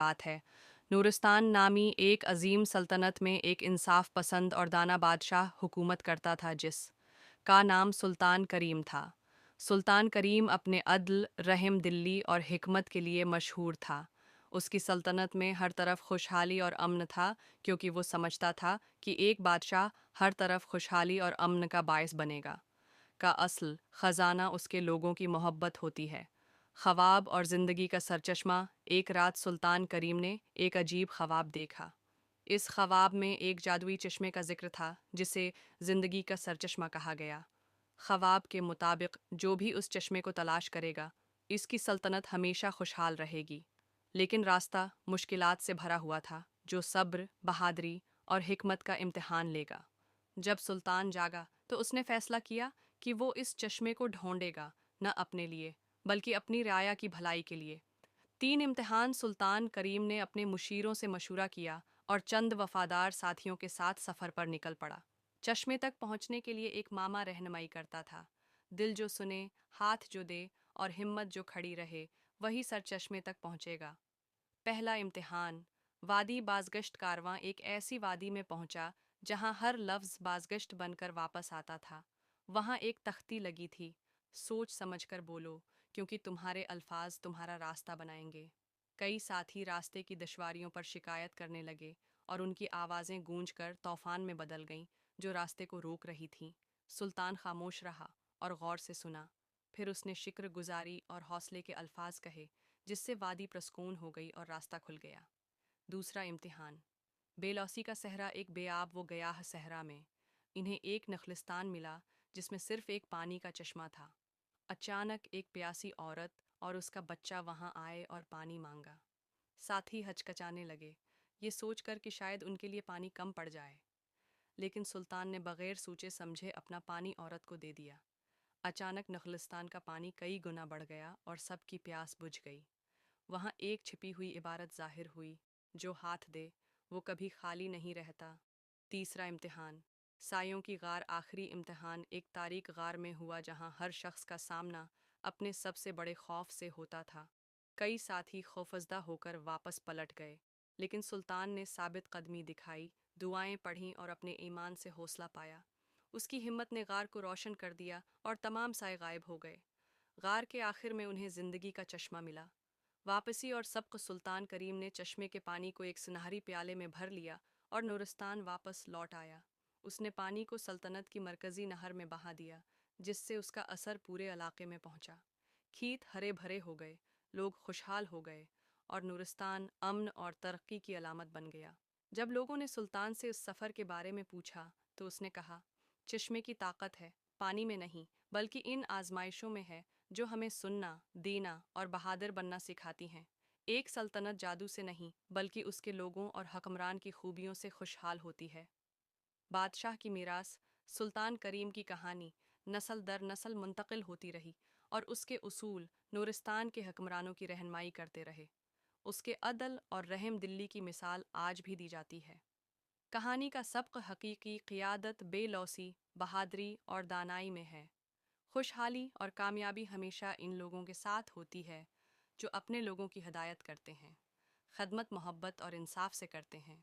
बात है। नूरिस्तान नामी एक अजीम सल्तनत में एक इंसाफ पसंद और दाना बादशाह हुकूमत करता था जिस का नाम सुल्तान करीम था। सुल्तान करीम अपने अदल, रहम दिली और हिकमत के लिए मशहूर था। उसकी सल्तनत में हर तरफ खुशहाली और अमन था क्योंकि वो समझता था कि एक बादशाह हर तरफ खुशहाली और अमन का बायस बनेगा। का असल ख़जाना उसके लोगों की मोहब्बत होती है। ख्वाब और ज़िंदगी का सरचश्मा। एक रात सुल्तान करीम ने एक अजीब ख्वाब देखा। इस ख्वाब में एक जादुई चश्मे का जिक्र था जिसे ज़िंदगी का सरचश्मा कहा गया। ख्वाब के मुताबिक जो भी उस चश्मे को तलाश करेगा, इसकी सल्तनत हमेशा खुशहाल रहेगी। लेकिन रास्ता मुश्किलात से भरा हुआ था जो सब्र, बहादुरी और हिकमत का इम्तिहान लेगा। जब सुल्तान जागा तो उसने फैसला किया कि वो इस चश्मे को ढूंढेगा, न अपने लिए बल्कि अपनी राया की भलाई के लिए। 3 इम्तिहान सुल्तान करीम ने अपने मुशीरों से मशूरा किया और चंद वफादार साथियों के साथ सफ़र पर निकल पड़ा। चश्मे तक पहुंचने के लिए एक मामा रहनुमाई करता था। दिल जो सुने, हाथ जो दे और हिम्मत जो खड़ी रहे, वही सर चश्मे तक पहुंचेगा। पहला इम्तिहान। वादी बाज़गश्त कारवां एक ऐसी वादी में पहुंचा जहां हर लफ्ज़ बाज़गश्त बनकर वापस आता था। वहां एक तख्ती लगी थी, सोच समझकर बोलो क्योंकि तुम्हारे अल्फाज तुम्हारा रास्ता बनाएंगे। कई साथी रास्ते की दुश्वारियों पर शिकायत करने लगे और उनकी आवाज़ें गूंज कर तूफान में बदल गईं जो रास्ते को रोक रही थीं। सुल्तान खामोश रहा और गौर से सुना। फिर उसने शिक्र गुजारी और हौसले के अल्फाज कहे जिससे वादी प्रस्कून हो गई और रास्ता खुल गया। दूसरा इम्तिहान। बेलौसी का सहरा एक बेआब वो गयाह सहरा में इन्हें एक नखलिस्तान मिला जिसमें सिर्फ एक पानी का चश्मा था। अचानक एक प्यासी औरत और उसका बच्चा वहां आए और पानी मांगा। साथी हचकचाने लगे, ये सोचकर कि शायद उनके लिए पानी कम पड़ जाए। लेकिन सुल्तान ने बगैर सोचे समझे अपना पानी औरत को दे दिया। अचानक नखलिस्तान का पानी कई गुना बढ़ गया और सबकी प्यास बुझ गई। वहां एक छिपी हुई इबारत जाहिर हुई, जो हाथ दे वो कभी खाली नहीं रहता। तीसरा इम्तिहान। सायों की गार आखिरी इम्तिहान एक तारीक गार में हुआ जहां हर शख्स का सामना अपने सबसे बड़े खौफ से होता था। कई साथी खौफजदा होकर वापस पलट गए, लेकिन सुल्तान ने साबित कदमी दिखाई, दुआएं पढ़ीं और अपने ईमान से हौसला पाया। उसकी हिम्मत ने गार को रोशन कर दिया और तमाम साए गायब हो गए। गार के आखिर में उन्हें ज़िंदगी का चश्मा मिला। वापसी और सबक। सुल्तान करीम ने चश्मे के पानी को एक सुनहरी प्याले में भर लिया और नूरिस्तान वापस लौट आया। उसने पानी को सल्तनत की मरकज़ी नहर में बहा दिया, जिससे उसका असर पूरे इलाके में पहुंचा। खेत हरे भरे हो गए, लोग खुशहाल हो गए और नूरिस्तान अमन और तरक्की की अलामत बन गया। जब लोगों ने सुल्तान से उस सफ़र के बारे में पूछा तो उसने कहा, चश्मे की ताकत है पानी में नहीं बल्कि इन आजमाइशों में है जो हमें सुनना, देना और बहादुर बनना सिखाती हैं। एक सल्तनत जादू से नहीं बल्कि उसके लोगों और हकमरान की खूबियों से खुशहाल होती है। बादशाह की मीरास। सुल्तान करीम की कहानी नस्ल दर नस्ल मुंतकिल होती रही और उसके उसूल नूरिस्तान के हकमरानों की रहनुमाई करते रहे। उसके अदल और रहम दिल्ली की मिसाल आज भी दी जाती है। कहानी का सबक हकीकी क़ियादत, बेलौसी, बहादुरी और दानाई में है। खुशहाली और कामयाबी हमेशा इन लोगों के साथ होती है जो अपने लोगों की हिदायत करते हैं, खदमत, मोहब्बत और इंसाफ से करते हैं।